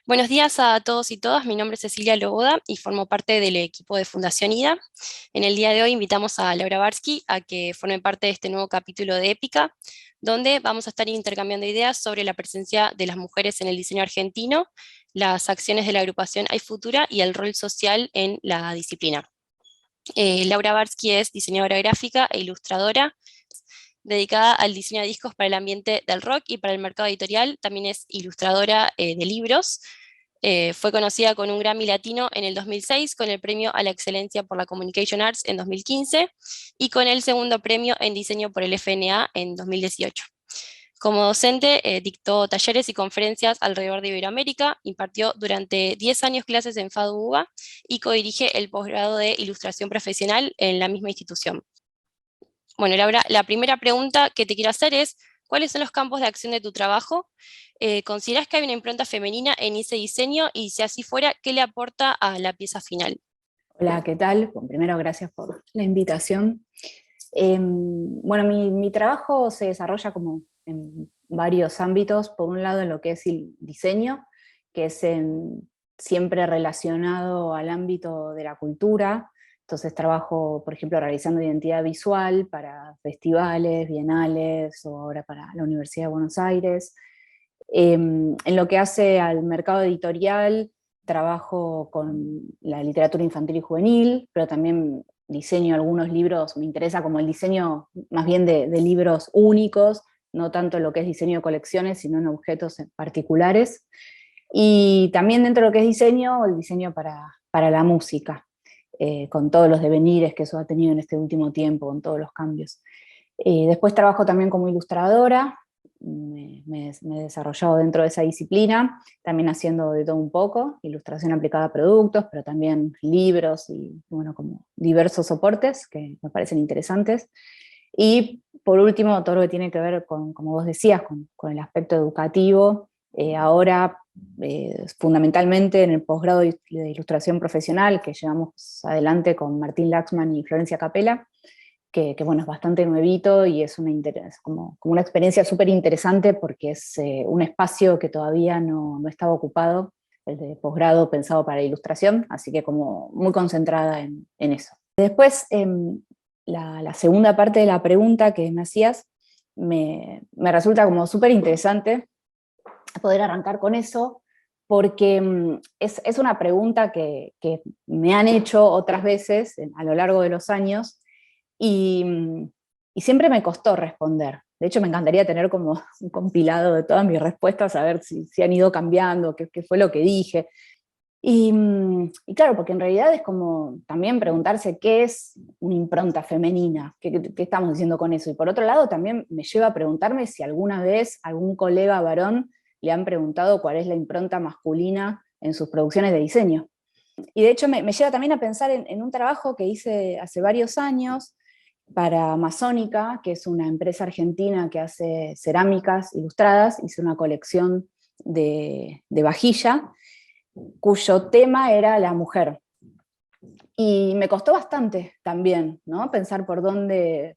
Buenos días a todos y todas, mi nombre es Cecilia Loboda y formo parte del equipo de Fundación IDA. En el día de hoy invitamos a Laura Barsky a que forme parte de este nuevo capítulo de Épica, donde vamos a estar intercambiando ideas sobre la presencia de las mujeres en el diseño argentino, las acciones de la agrupación Hay Futura y el rol social en la disciplina. Laura Barsky es diseñadora gráfica e ilustradora, dedicada al diseño de discos para el ambiente del rock y para el mercado editorial. También es ilustradora de libros. Fue conocida con un Grammy Latino en el 2006, con el premio a la excelencia por la Communication Arts en 2015 y con el segundo premio en diseño por el FNA en 2018. Como docente, dictó talleres y conferencias alrededor de Iberoamérica, impartió durante 10 años clases en FADU-UBA y codirige el posgrado de Ilustración Profesional en la misma institución. Bueno, Laura, la primera pregunta que te quiero hacer es, ¿cuáles son los campos de acción de tu trabajo? ¿Consideras que hay una impronta femenina en ese diseño? Y si así fuera, ¿qué le aporta a la pieza final? Hola, ¿qué tal? Bueno, primero, gracias por la invitación. Bueno, mi trabajo se desarrolla como en varios ámbitos. Por un lado, en lo que es el diseño, que es siempre relacionado al ámbito de la cultura. Entonces trabajo, por ejemplo, realizando identidad visual para festivales, bienales o ahora para la Universidad de Buenos Aires. En lo que hace al mercado editorial, trabajo con la literatura infantil y juvenil, pero también diseño algunos libros, me interesa como el diseño más bien de libros únicos, no tanto lo que es diseño de colecciones, sino en objetos particulares. Y también dentro de lo que es diseño, el diseño para la música, con todos los devenires que eso ha tenido en este último tiempo, con todos los cambios. Después trabajo también como ilustradora, me he desarrollado dentro de esa disciplina, también haciendo de todo un poco, ilustración aplicada a productos, pero también libros y bueno, como diversos soportes que me parecen interesantes. Y por último, todo lo que tiene que ver con, como vos decías, con el aspecto educativo. Ahora, fundamentalmente en el posgrado de ilustración profesional que llevamos adelante con Martín Laxman y Florencia Capella, que bueno, es bastante nuevito y es como una experiencia súper interesante porque es un espacio que todavía no estaba ocupado, el de posgrado pensado para ilustración, así que como muy concentrada en eso. Después, la segunda parte de la pregunta que me hacías me resulta como súper interesante poder arrancar con eso, porque es una pregunta que me han hecho otras veces a lo largo de los años, y, y siempre me costó responder. De hecho, me encantaría tener como un compilado de todas mis respuestas, a ver si han ido cambiando, qué fue lo que dije. Y claro, porque en realidad es como también preguntarse qué es una impronta femenina, qué estamos diciendo con eso. Y por otro lado, también me lleva a preguntarme si alguna vez algún colega varón le han preguntado cuál es la impronta masculina en sus producciones de diseño. Y de hecho me lleva también a pensar en un trabajo que hice hace varios años para Amazónica, que es una empresa argentina que hace cerámicas ilustradas. Hice una colección de vajilla, cuyo tema era la mujer. Y me costó bastante también, ¿no? Pensar por dónde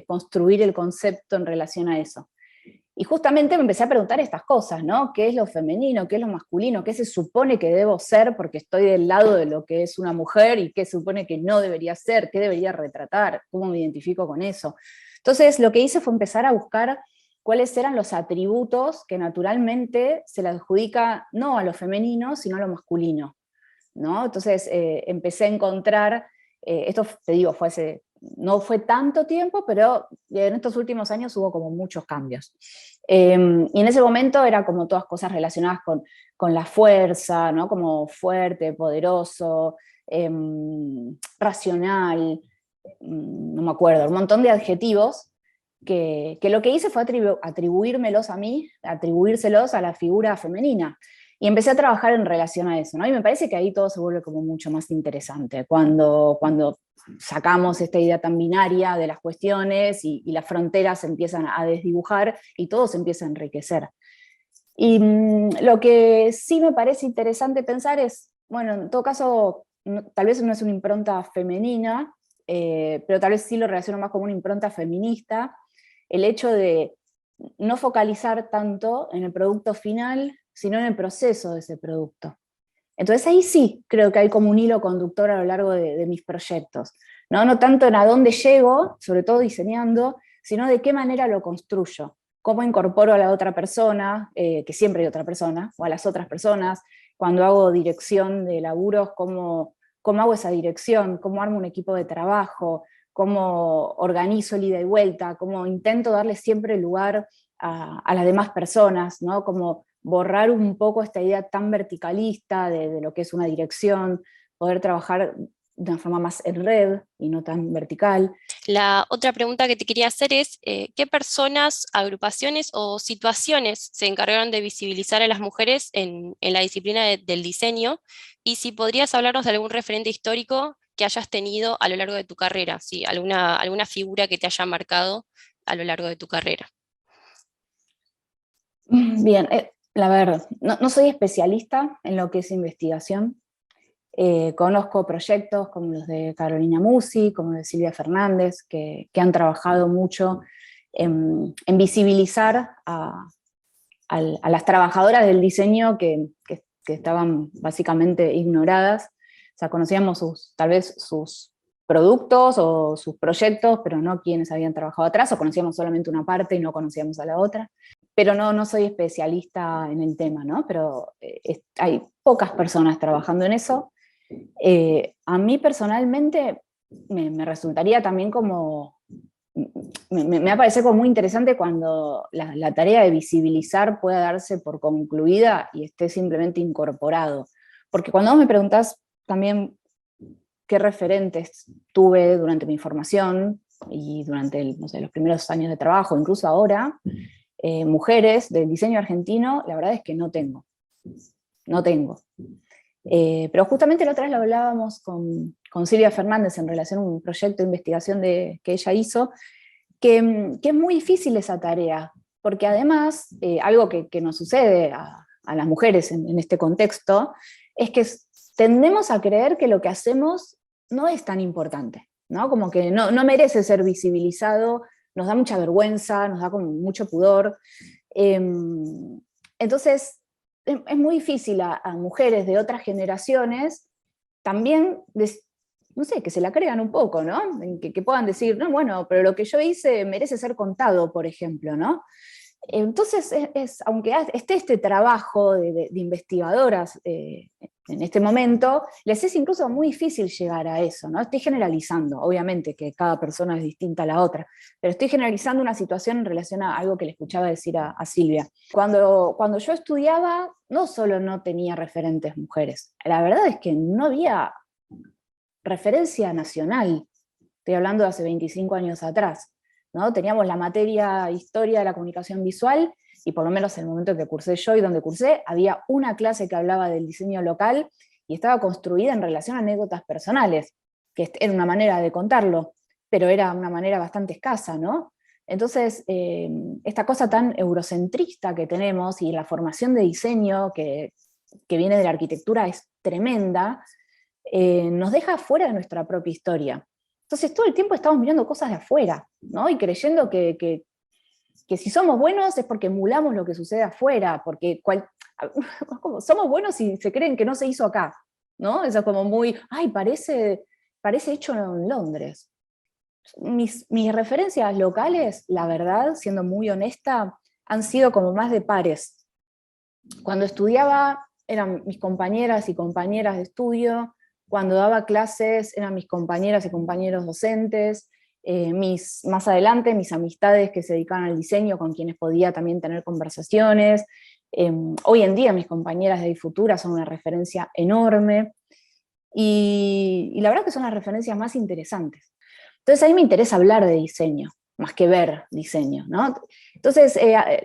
construir el concepto en relación a eso. Y justamente me empecé a preguntar estas cosas, ¿no? ¿Qué es lo femenino? ¿Qué es lo masculino? ¿Qué se supone que debo ser porque estoy del lado de lo que es una mujer? ¿Y qué se supone que no debería ser? ¿Qué debería retratar? ¿Cómo me identifico con eso? Entonces, lo que hice fue empezar a buscar cuáles eran los atributos que naturalmente se le adjudica no a lo femenino, sino a lo masculino, ¿no? Entonces, empecé a encontrar, esto te digo, no fue tanto tiempo, pero en estos últimos años hubo como muchos cambios. Y en ese momento era como todas cosas relacionadas con la fuerza, ¿no? Como fuerte, poderoso, racional, no me acuerdo, un montón de adjetivos que lo que hice fue atribuírmelos a mí, atribuírselos a la figura femenina. Y empecé a trabajar en relación a eso, ¿no? Y me parece que ahí todo se vuelve como mucho más interesante, cuando sacamos esta idea tan binaria de las cuestiones y las fronteras se empiezan a desdibujar y todo se empieza a enriquecer. Y lo que sí me parece interesante pensar es, bueno, en todo caso, tal vez no es una impronta femenina, pero tal vez sí lo relaciono más como una impronta feminista, el hecho de no focalizar tanto en el producto final, sino en el proceso de ese producto. Entonces ahí sí creo que hay como un hilo conductor a lo largo de mis proyectos, ¿no? No tanto en a dónde llego, sobre todo diseñando, sino de qué manera lo construyo, cómo incorporo a la otra persona, que siempre hay otra persona, o a las otras personas, cuando hago dirección de laburos, cómo hago esa dirección, cómo armo un equipo de trabajo, cómo organizo el ida y vuelta, cómo intento darle siempre lugar a las demás personas, ¿no? Como borrar un poco esta idea tan verticalista de lo que es una dirección, poder trabajar de una forma más en red y no tan vertical. La otra pregunta que te quería hacer es, ¿qué personas, agrupaciones o situaciones se encargaron de visibilizar a las mujeres en la disciplina del diseño? Y si podrías hablarnos de algún referente histórico que hayas tenido a lo largo de tu carrera, ¿sí? Alguna figura que te haya marcado a lo largo de tu carrera. Bien, la verdad, no soy especialista en lo que es investigación. Conozco proyectos como los de Carolina Musi, como de Silvia Fernández, que han trabajado mucho en visibilizar a las trabajadoras del diseño que estaban básicamente ignoradas. O sea, conocíamos tal vez sus productos o sus proyectos, pero no quienes habían trabajado atrás, o conocíamos solamente una parte y no conocíamos a la otra. Pero no soy especialista en el tema, ¿no? Pero hay pocas personas trabajando en eso. A mí personalmente me resultaría también como, me va a parecer como muy interesante cuando la tarea de visibilizar pueda darse por concluida y esté simplemente incorporado. Porque cuando vos me preguntás también qué referentes tuve durante mi formación y durante no sé, los primeros años de trabajo, incluso ahora, mujeres del diseño argentino, la verdad es que no tengo. No tengo. Pero justamente la otra vez lo hablábamos con Silvia Fernández en relación a un proyecto de investigación que ella hizo, que es muy difícil esa tarea, porque además, algo que nos sucede a las mujeres en este contexto, es que tendemos a creer que lo que hacemos no es tan importante, ¿no? Como que no merece ser visibilizado, nos da mucha vergüenza, nos da como mucho pudor. Entonces, es muy difícil a mujeres de otras generaciones también, no sé, que se la crean un poco, ¿no? Que puedan decir, no, bueno, pero lo que yo hice merece ser contado, por ejemplo, ¿no? Entonces, aunque esté este trabajo de investigadoras en este momento, les es incluso muy difícil llegar a eso, ¿no? Estoy generalizando, obviamente que cada persona es distinta a la otra, pero estoy generalizando una situación en relación a algo que le escuchaba decir a Silvia. Cuando yo estudiaba, no solo no tenía referentes mujeres, la verdad es que no había referencia nacional, estoy hablando de hace 25 años atrás, ¿no? Teníamos la materia historia de la comunicación visual, y por lo menos en el momento que cursé yo y donde cursé, había una clase que hablaba del diseño local y estaba construida en relación a anécdotas personales, que era una manera de contarlo, pero era una manera bastante escasa, ¿no? Entonces, esta cosa tan eurocentrista que tenemos y la formación de diseño que viene de la arquitectura es tremenda, nos deja fuera de nuestra propia historia. Entonces todo el tiempo estamos mirando cosas de afuera, ¿no? Y creyendo que si somos buenos es porque emulamos lo que sucede afuera, porque somos buenos si se creen que no se hizo acá, ¿no? Eso es como muy, ay, parece hecho en Londres. Mis referencias locales, la verdad, siendo muy honesta, han sido como más de pares. Cuando estudiaba eran mis compañeras y compañeras de estudio, cuando daba clases eran mis compañeras y compañeros docentes, más adelante mis amistades que se dedicaban al diseño, con quienes podía también tener conversaciones. Hoy en día mis compañeras de Futura son una referencia enorme, y la verdad que son las referencias más interesantes. Entonces a mí me interesa hablar de diseño, más que ver diseño, ¿no? Entonces,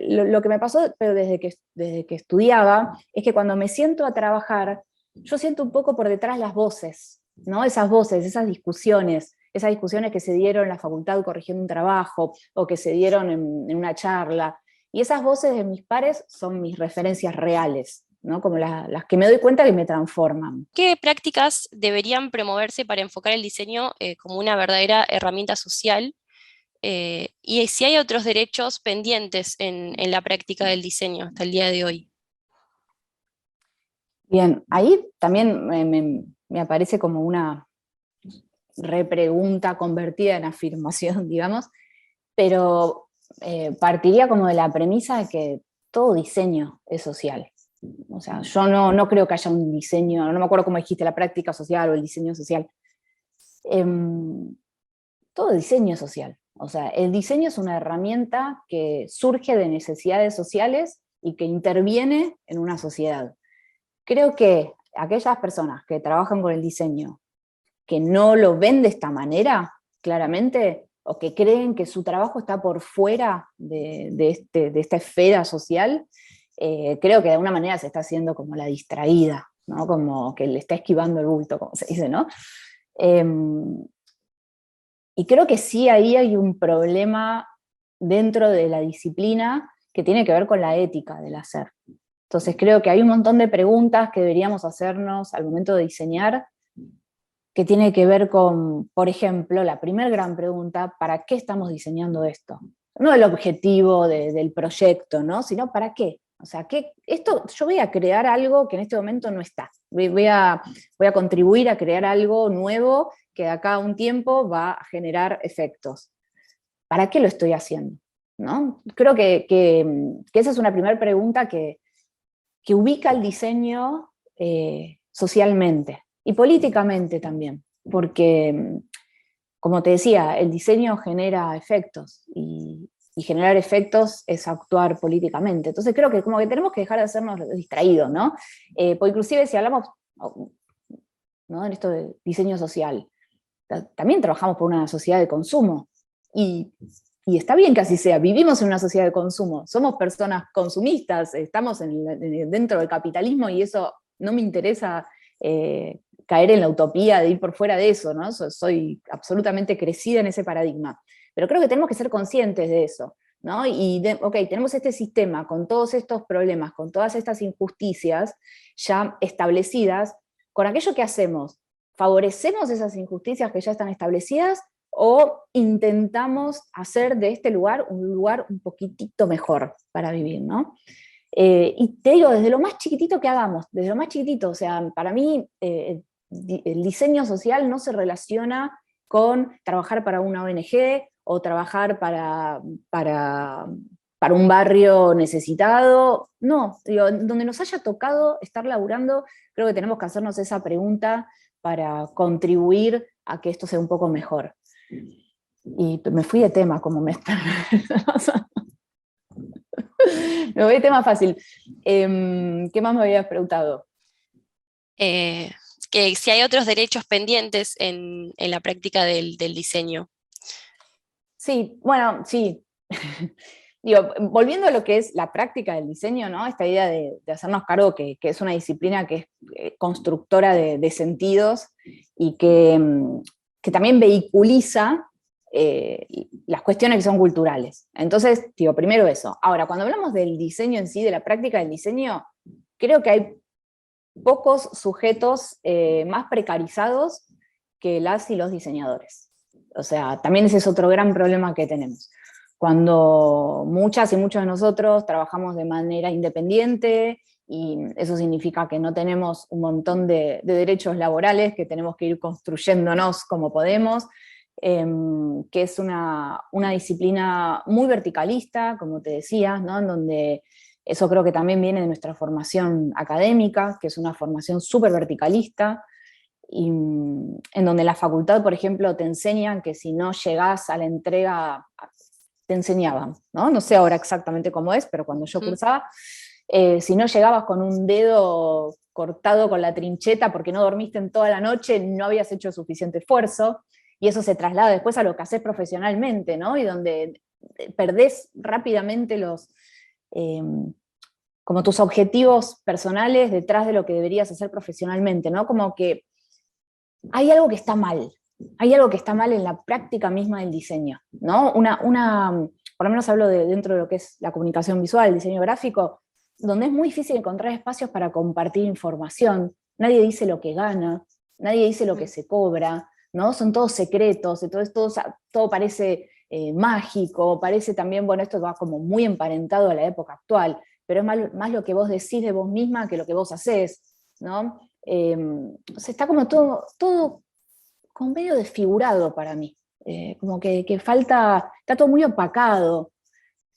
lo que me pasó, pero desde que estudiaba, es que cuando me siento a trabajar, yo siento un poco por detrás las voces, ¿no? Esas voces, esas discusiones que se dieron en la facultad corrigiendo un trabajo, o que se dieron en una charla, y esas voces de mis pares son mis referencias reales, ¿no? Como las que me doy cuenta que me transforman. ¿Qué prácticas deberían promoverse para enfocar el diseño como una verdadera herramienta social? Y si hay otros derechos pendientes en la práctica del diseño hasta el día de hoy. Bien, ahí también me aparece como una repregunta convertida en afirmación, digamos, pero partiría como de la premisa de que todo diseño es social. O sea, yo no creo que haya un diseño, no me acuerdo cómo dijiste, la práctica social o el diseño social. Em, Todo diseño es social. O sea, el diseño es una herramienta que surge de necesidades sociales y que interviene en una sociedad. Creo que aquellas personas que trabajan con el diseño, que no lo ven de esta manera, claramente, o que creen que su trabajo está por fuera de esta esfera social, creo que de alguna manera se está haciendo como la distraída, ¿no? Como que le está esquivando el bulto, como se dice, ¿no? Y creo que sí ahí hay un problema dentro de la disciplina que tiene que ver con la ética del hacer. Entonces creo que hay un montón de preguntas que deberíamos hacernos al momento de diseñar, que tiene que ver con, por ejemplo, la primera gran pregunta: ¿para qué estamos diseñando esto? No el objetivo del proyecto, ¿no? Sino ¿para qué? O sea, yo voy a crear algo que en este momento no está. Voy a contribuir a crear algo nuevo que de acá a un tiempo va a generar efectos. ¿Para qué lo estoy haciendo? ¿No? Creo que esa es una primera pregunta que ubica el diseño socialmente y políticamente también, porque, como te decía, el diseño genera efectos y generar efectos es actuar políticamente. Entonces creo que como que tenemos que dejar de hacernos distraídos, ¿no? Porque inclusive si hablamos, ¿no?, en esto de diseño social, también trabajamos por una sociedad de consumo y, y está bien que así sea, vivimos en una sociedad de consumo, somos personas consumistas, estamos dentro del capitalismo y eso no me interesa caer en la utopía de ir por fuera de eso, ¿no? Soy absolutamente crecida en ese paradigma, pero creo que tenemos que ser conscientes de eso, ¿no? Ok, tenemos este sistema con todos estos problemas, con todas estas injusticias ya establecidas, con aquello que hacemos, ¿favorecemos esas injusticias que ya están establecidas o intentamos hacer de este lugar un lugar un poquitito mejor para vivir, ¿no? Y te digo, desde lo más chiquitito que hagamos, desde lo más chiquitito, o sea, para mí el diseño social no se relaciona con trabajar para una ONG o trabajar para un barrio necesitado. No, digo, donde nos haya tocado estar laburando, creo que tenemos que hacernos esa pregunta para contribuir a que esto sea un poco mejor. Y me fui de tema, como me está. Me voy de tema fácil. ¿Qué más me habías preguntado? Que si hay otros derechos pendientes en la práctica del diseño. Sí, bueno, sí. Digo, volviendo a lo que es la práctica del diseño, ¿no? Esta idea de hacernos cargo que es una disciplina que es constructora de sentidos y que también vehiculiza las cuestiones que son culturales. Entonces, digo, primero eso. Ahora, cuando hablamos del diseño en sí, de la práctica del diseño, creo que hay pocos sujetos más precarizados que las y los diseñadores. O sea, también ese es otro gran problema que tenemos. Cuando muchas y muchos de nosotros trabajamos de manera independiente, y eso significa que no tenemos un montón de derechos laborales que tenemos que ir construyéndonos como podemos, que es una disciplina muy verticalista, como te decía, ¿no? En donde eso creo que también viene de nuestra formación académica, que es una formación súper verticalista, y en donde la facultad, por ejemplo, te enseñan que si no llegás a la entrega, te enseñaban, ¿no? No sé ahora exactamente cómo es, pero cuando yo cursaba, si no llegabas con un dedo cortado con la trincheta porque no dormiste en toda la noche, no habías hecho suficiente esfuerzo, y eso se traslada después a lo que haces profesionalmente, ¿no? Y donde perdés rápidamente como tus objetivos personales detrás de lo que deberías hacer profesionalmente, ¿no? Como que hay algo que está mal, hay algo que está mal en la práctica misma del diseño, ¿no? Por lo menos hablo dentro de lo que es la comunicación visual, el diseño gráfico, donde es muy difícil encontrar espacios para compartir información, nadie dice lo que gana, nadie dice lo que se cobra, ¿no? Son todos secretos, entonces todo parece mágico, parece también, bueno, esto va como muy emparentado a la época actual, pero es más lo que vos decís de vos misma que lo que vos hacés. ¿no? O sea, está como todo como medio desfigurado para mí, como que falta, está todo muy opacado.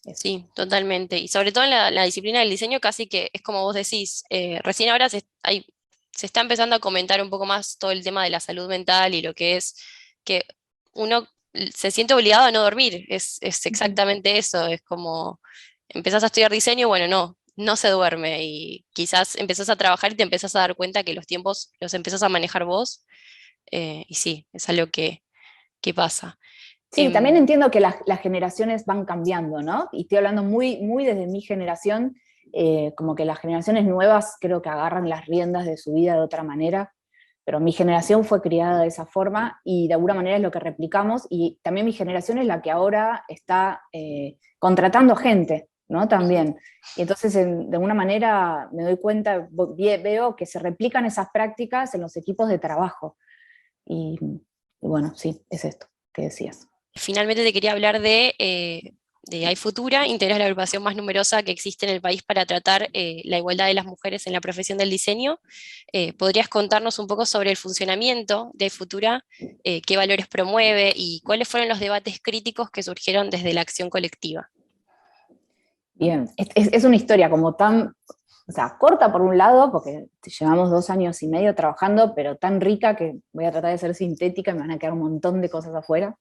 Eso. Sí, totalmente. Y sobre todo en la disciplina del diseño, casi que es como vos decís, recién ahora se está empezando a comentar un poco más todo el tema de la salud mental y lo que es que uno se siente obligado a no dormir. Es Ujú. exactamente eso. Es como empezás a estudiar diseño, bueno, no se duerme y quizás empezás a trabajar y te empezás a dar cuenta que los tiempos los empezás a manejar vos. Y sí, es algo que pasa. Sí, también Em, entiendo que las generaciones van cambiando, ¿no? Y estoy hablando muy, muy desde mi generación, como que las generaciones nuevas creo que agarran las riendas de su vida de otra manera, pero mi generación fue criada de esa forma y de alguna manera es lo que replicamos, y también mi generación es la que ahora está contratando gente, ¿no? Ujú. También. Y entonces, de alguna manera, me doy cuenta, veo que se replican esas prácticas en los equipos de trabajo. Y bueno, sí, es esto que decías. Finalmente te quería hablar de iFutura, Integra la agrupación más numerosa que existe en el país para tratar la igualdad de las mujeres en la profesión del diseño. ¿Podrías contarnos un poco sobre el funcionamiento de iFutura, qué valores promueve y cuáles fueron los debates críticos que surgieron desde la acción colectiva? Bien, es una historia como tan, o sea, corta por un lado, porque llevamos 2 años y medio trabajando, pero tan rica que voy a tratar de ser sintética y me van a quedar un montón de cosas afuera.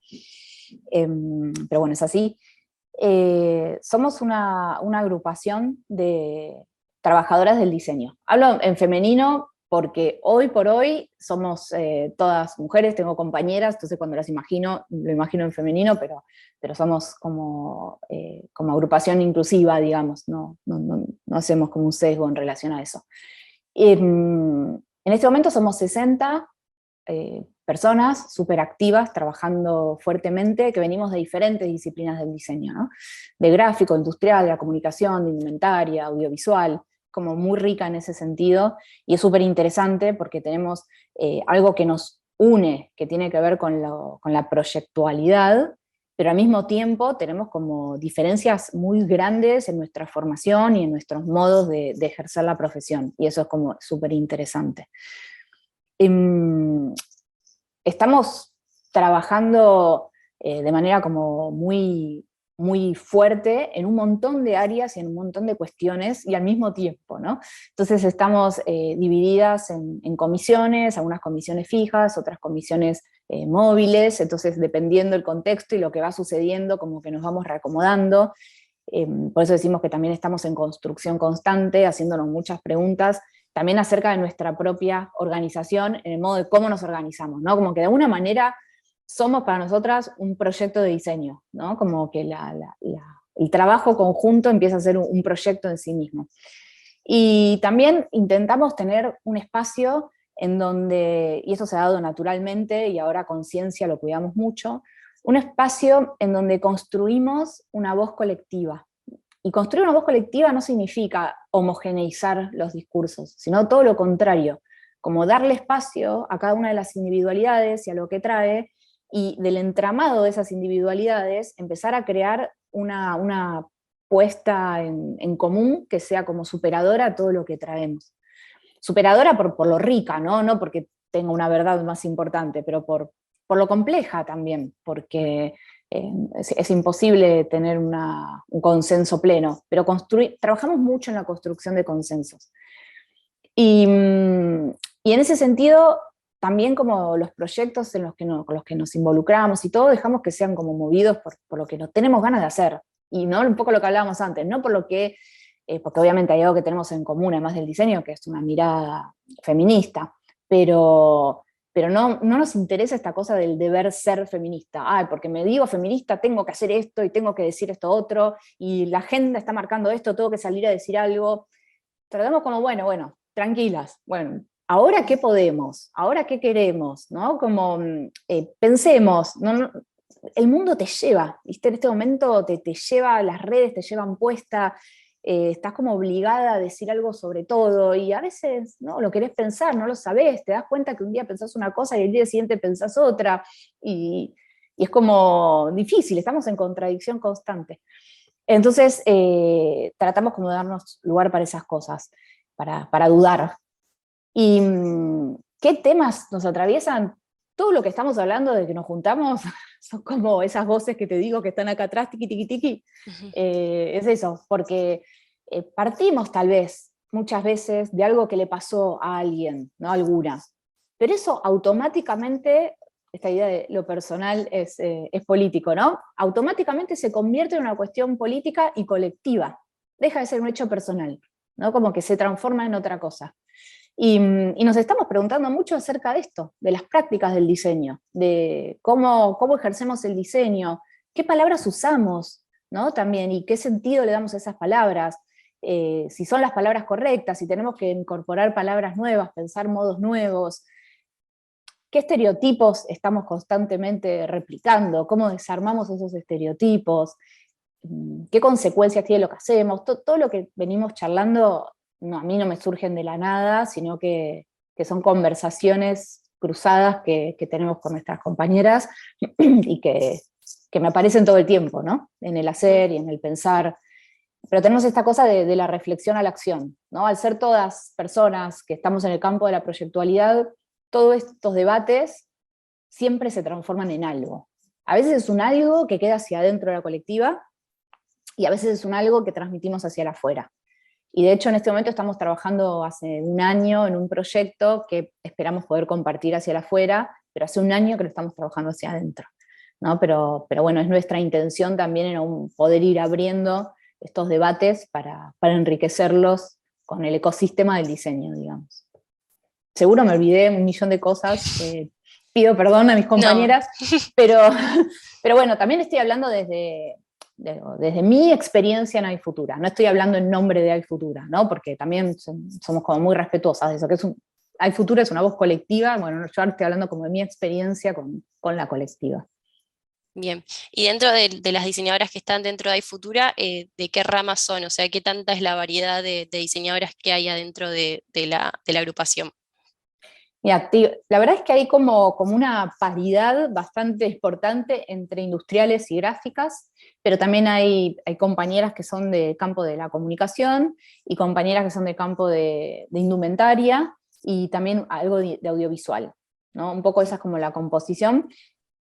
Pero bueno, es así. Somos una agrupación de trabajadoras del diseño. Hablo en femenino porque hoy por hoy somos todas mujeres, tengo compañeras, entonces cuando las imagino, lo imagino en femenino, pero somos como agrupación inclusiva, digamos, no hacemos como un sesgo en relación a eso. En este momento somos 60 personas súper activas, trabajando fuertemente, que venimos de diferentes disciplinas del diseño, ¿no? De gráfico, industrial, de la comunicación, de indumentaria, audiovisual, como muy rica en ese sentido, y es súper interesante porque tenemos algo que nos une, que tiene que ver con la proyectualidad, pero al mismo tiempo tenemos como diferencias muy grandes en nuestra formación y en nuestros modos de ejercer la profesión, y eso es como súper interesante. Em, Estamos trabajando de manera como muy, muy fuerte en un montón de áreas y en un montón de cuestiones y al mismo tiempo, ¿no? Entonces estamos divididas en comisiones, algunas comisiones fijas, otras comisiones móviles, entonces dependiendo del contexto y lo que va sucediendo, como que nos vamos reacomodando. Por eso decimos que también estamos en construcción constante, haciéndonos muchas preguntas, también acerca de nuestra propia organización, en el modo de cómo nos organizamos, ¿no? Como que de alguna manera somos para nosotras un proyecto de diseño, ¿no? Como que el trabajo conjunto empieza a ser un proyecto en sí mismo. Y también intentamos tener un espacio en donde, y eso se ha dado naturalmente y ahora con ciencia lo cuidamos mucho, un espacio en donde construimos una voz colectiva. Y construir una voz colectiva no significa homogeneizar los discursos, sino todo lo contrario, como darle espacio a cada una de las individualidades y a lo que trae, y del entramado de esas individualidades empezar a crear una puesta en común que sea como superadora a todo lo que traemos. Superadora por lo rica, ¿no? No porque tenga una verdad más importante, pero por lo compleja también, porque es imposible tener un consenso pleno, pero trabajamos mucho en la construcción de consensos. Y, y en ese sentido, también como los proyectos en los que con los que nos involucramos y todo, dejamos que sean como movidos por lo que no tenemos ganas de hacer. Y no un poco lo que hablábamos antes, no por lo que, porque obviamente hay algo que tenemos en común, además del diseño, que es una mirada feminista, pero no nos interesa esta cosa del deber ser feminista. Ay, porque me digo feminista, tengo que hacer esto y tengo que decir esto otro, y la agenda está marcando esto, tengo que salir a decir algo. Tratamos como, bueno, tranquilas, bueno, ¿ahora qué podemos? ¿Ahora qué queremos? ¿No? Como pensemos, el mundo te lleva, ¿viste? En este momento te lleva, las redes te llevan puesta, estás como obligada a decir algo sobre todo, y a veces no lo querés pensar, no lo sabés, te das cuenta que un día pensás una cosa y el día siguiente pensás otra, y es como difícil, estamos en contradicción constante. Entonces, tratamos como de darnos lugar para esas cosas, para dudar. ¿Y qué temas nos atraviesan? Todo lo que estamos hablando de que nos juntamos son como esas voces que te digo que están acá atrás, tiqui, tiqui, tiqui. Es eso, porque partimos tal vez, muchas veces, de algo que le pasó a alguien, ¿no? Alguna. Pero eso automáticamente, esta idea de lo personal es político, ¿no? Automáticamente se convierte en una cuestión política y colectiva. Deja de ser un hecho personal, ¿no? Como que se transforma en otra cosa. Y nos estamos preguntando mucho acerca de esto, de las prácticas del diseño, de cómo ejercemos el diseño, qué palabras usamos, ¿no? También, y qué sentido le damos a esas palabras, si son las palabras correctas, si tenemos que incorporar palabras nuevas, pensar modos nuevos, qué estereotipos estamos constantemente replicando, cómo desarmamos esos estereotipos, qué consecuencias tiene lo que hacemos, todo lo que venimos charlando, no, a mí no me surgen de la nada, sino que son conversaciones cruzadas que tenemos con nuestras compañeras y que me aparecen todo el tiempo, ¿no? En el hacer y en el pensar. Pero tenemos esta cosa de la reflexión a la acción, ¿no? Al ser todas personas que estamos en el campo de la proyectualidad, todos estos debates siempre se transforman en algo. A veces es un algo que queda hacia adentro de la colectiva, y a veces es un algo que transmitimos hacia el afuera. Y de hecho en este momento estamos trabajando hace un año en un proyecto que esperamos poder compartir hacia el afuera, pero hace un año que lo estamos trabajando hacia adentro, ¿no? Pero bueno, es nuestra intención también en poder ir abriendo estos debates para enriquecerlos con el ecosistema del diseño, digamos. Seguro me olvidé un millón de cosas, pido perdón a mis No. compañeras, pero, pero bueno, también estoy hablando desde mi experiencia en iFutura, no estoy hablando en nombre de iFutura, ¿no? Porque también somos como muy respetuosas de eso, que iFutura es una voz colectiva, bueno, yo ahora estoy hablando como de mi experiencia con la colectiva. Bien, y dentro de las diseñadoras que están dentro de iFutura, ¿de qué ramas son? O sea, ¿qué tanta es la variedad de diseñadoras que hay adentro de la agrupación? Mira, la verdad es que hay como una paridad bastante importante entre industriales y gráficas, pero también hay compañeras que son del campo de la comunicación y compañeras que son del campo de indumentaria y también algo de audiovisual, ¿no? Un poco esa es como la composición.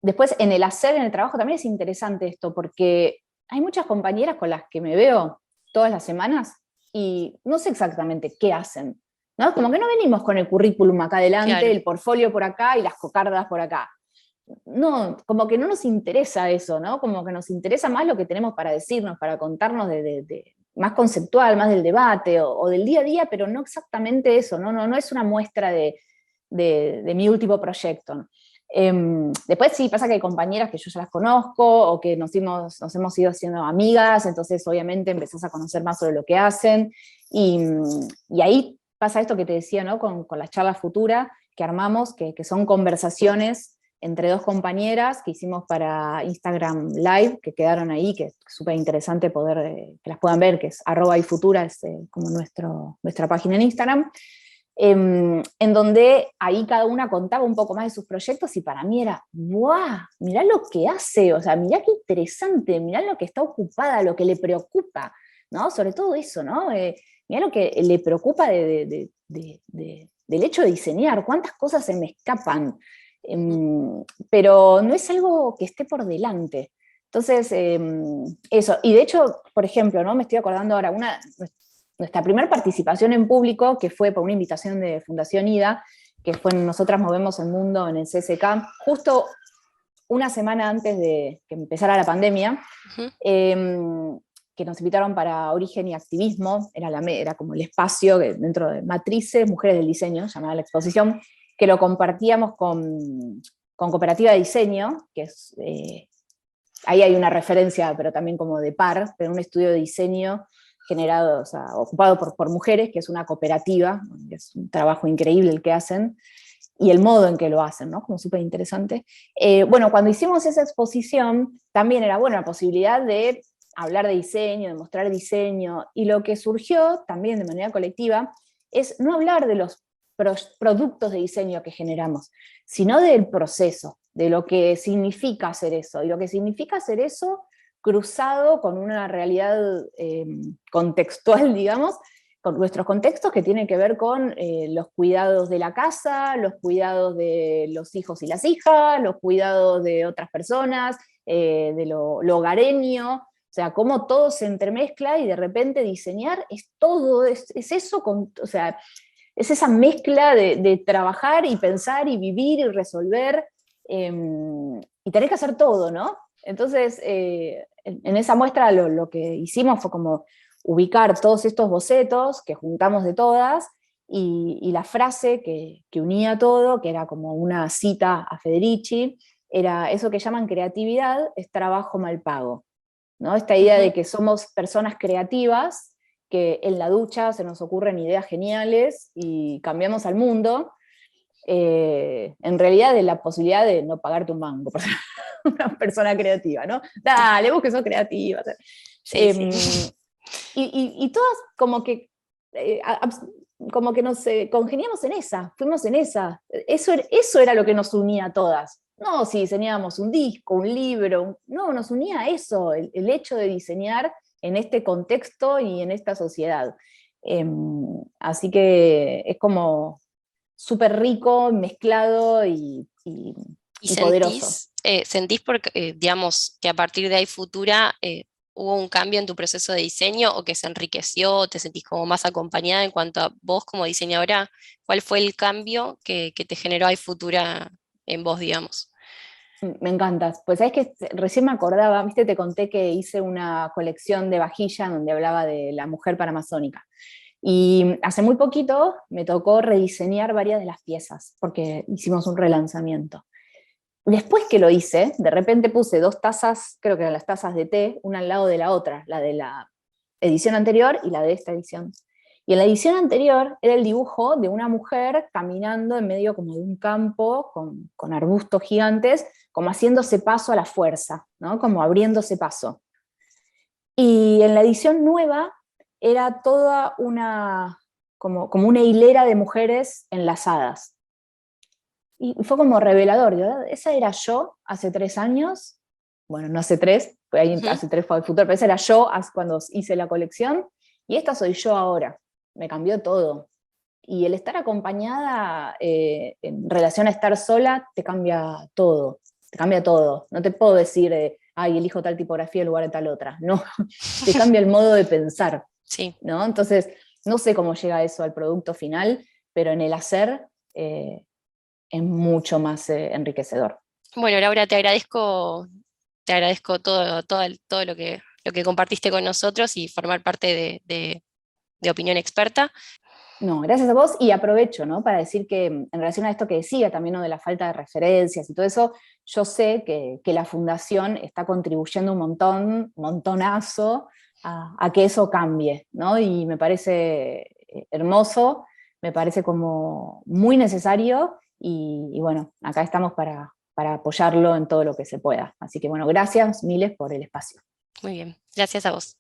Después, en el hacer, en el trabajo, también es interesante esto, porque hay muchas compañeras con las que me veo todas las semanas y no sé exactamente qué hacen, ¿no? Como que no venimos con el currículum acá adelante, Claro. el portfolio por acá y las cocardas por acá. No, como que no nos interesa eso, ¿no? Como que nos interesa más lo que tenemos para decirnos, para contarnos más conceptual, más del debate o del día a día, pero no exactamente eso, no es una muestra de mi último proyecto, ¿no? Después sí pasa que hay compañeras que yo ya las conozco o que nos hemos ido haciendo amigas, entonces obviamente empezás a conocer más sobre lo que hacen y ahí pasa esto que te decía, ¿no? Con las charlas futuras que armamos, que son conversaciones entre dos compañeras que hicimos para Instagram Live, que quedaron ahí, que es súper interesante poder que las puedan ver, que es @ifutura, es como nuestra página en Instagram, en donde ahí cada una contaba un poco más de sus proyectos y para mí era, ¡guau! Mirá lo que hace, o sea, mirá qué interesante, mirá lo que está ocupada, lo que le preocupa, ¿no? Sobre todo eso, ¿no? Mirá lo que le preocupa del hecho de diseñar, cuántas cosas se me escapan, pero no es algo que esté por delante. Entonces, eso, y de hecho, por ejemplo, ¿no? Me estoy acordando ahora, nuestra primera participación en público, que fue por una invitación de Fundación IDA, que fue en Nosotras Movemos el Mundo en el CSK, justo una semana antes de que empezara la pandemia, que nos invitaron para Origen y Activismo, era como el espacio dentro de Matrices, Mujeres del Diseño, llamada la exposición, que lo compartíamos con Cooperativa de Diseño, que es, ahí hay una referencia, pero también como de par, pero un estudio de diseño generado, o sea, ocupado por mujeres, que es una cooperativa, es un trabajo increíble el que hacen, y el modo en que lo hacen, ¿no? Como súper interesante. Bueno, cuando hicimos esa exposición, también era, bueno, la posibilidad de hablar de diseño, de mostrar diseño, y lo que surgió también de manera colectiva es no hablar de los productos de diseño que generamos, sino del proceso, de lo que significa hacer eso, y lo que significa hacer eso cruzado con una realidad contextual, digamos, con nuestros contextos que tienen que ver con los cuidados de la casa, los cuidados de los hijos y las hijas, los cuidados de otras personas, de lo hogareño, o sea, cómo todo se entremezcla y de repente diseñar es todo, es eso, o sea, es esa mezcla de trabajar y pensar y vivir y resolver, y tener que hacer todo, ¿no? Entonces, en esa muestra lo que hicimos fue como ubicar todos estos bocetos que juntamos de todas, y la frase que unía todo, que era como una cita a Federici, era eso que llaman creatividad es trabajo mal pago, ¿no? Esta idea de que somos personas creativas, que en la ducha se nos ocurren ideas geniales y cambiamos al mundo, en realidad de la posibilidad de no pagarte un mango por ser una persona creativa, ¿no? Dale, vos que sos creativa. Sí, sí. Y todas como que nos congeniamos en esa, fuimos en esa. Eso era lo que nos unía a todas. No si diseñábamos un disco, un libro, no, nos unía eso, el hecho de diseñar en este contexto y en esta sociedad. Así que es como súper rico, mezclado ¿Y y poderoso. sentís porque, digamos, que a partir de ahí Futura hubo un cambio en tu proceso de diseño o que se enriqueció, te sentís como más acompañada en cuanto a vos como diseñadora? ¿Cuál fue el cambio que te generó ahí Futura en vos, digamos? Me encantas. Pues sabes que recién me acordaba, viste, te conté que hice una colección de vajilla donde hablaba de la mujer paramazónica. Y hace muy poquito me tocó rediseñar varias de las piezas, porque hicimos un relanzamiento. Después que lo hice, de repente puse 2 tazas, creo que eran las tazas de té, una al lado de la otra, la de la edición anterior y la de esta edición. Y en la edición anterior era el dibujo de una mujer caminando en medio como de un campo con arbustos gigantes, como haciéndose paso a la fuerza, ¿no? Como abriéndose paso. Y en la edición nueva era toda como una hilera de mujeres enlazadas. Y fue como revelador, ¿verdad? Esa era yo hace 3 años, bueno, no hace 3, Ujú. hace 3 fue el futuro, pero esa era yo cuando hice la colección, y esta soy yo ahora. Me cambió todo. Y el estar acompañada en relación a estar sola te cambia todo, te cambia todo. No te puedo decir, ay, elijo tal tipografía en lugar de tal otra. No, te cambia el modo de pensar, Sí. ¿no? Entonces, no sé cómo llega eso al producto final, pero en el hacer es mucho más enriquecedor. Bueno, Laura, te agradezco todo lo que compartiste con nosotros y formar parte de Opinión Experta. No, gracias a vos, y aprovecho, ¿no? Para decir que en relación a esto que decía también, ¿no? De la falta de referencias y todo eso, yo sé que la Fundación está contribuyendo un montonazo a que eso cambie, ¿no? Y me parece hermoso, me parece como muy necesario, y bueno, acá estamos para apoyarlo en todo lo que se pueda. Así que bueno, gracias miles por el espacio. Muy bien, gracias a vos.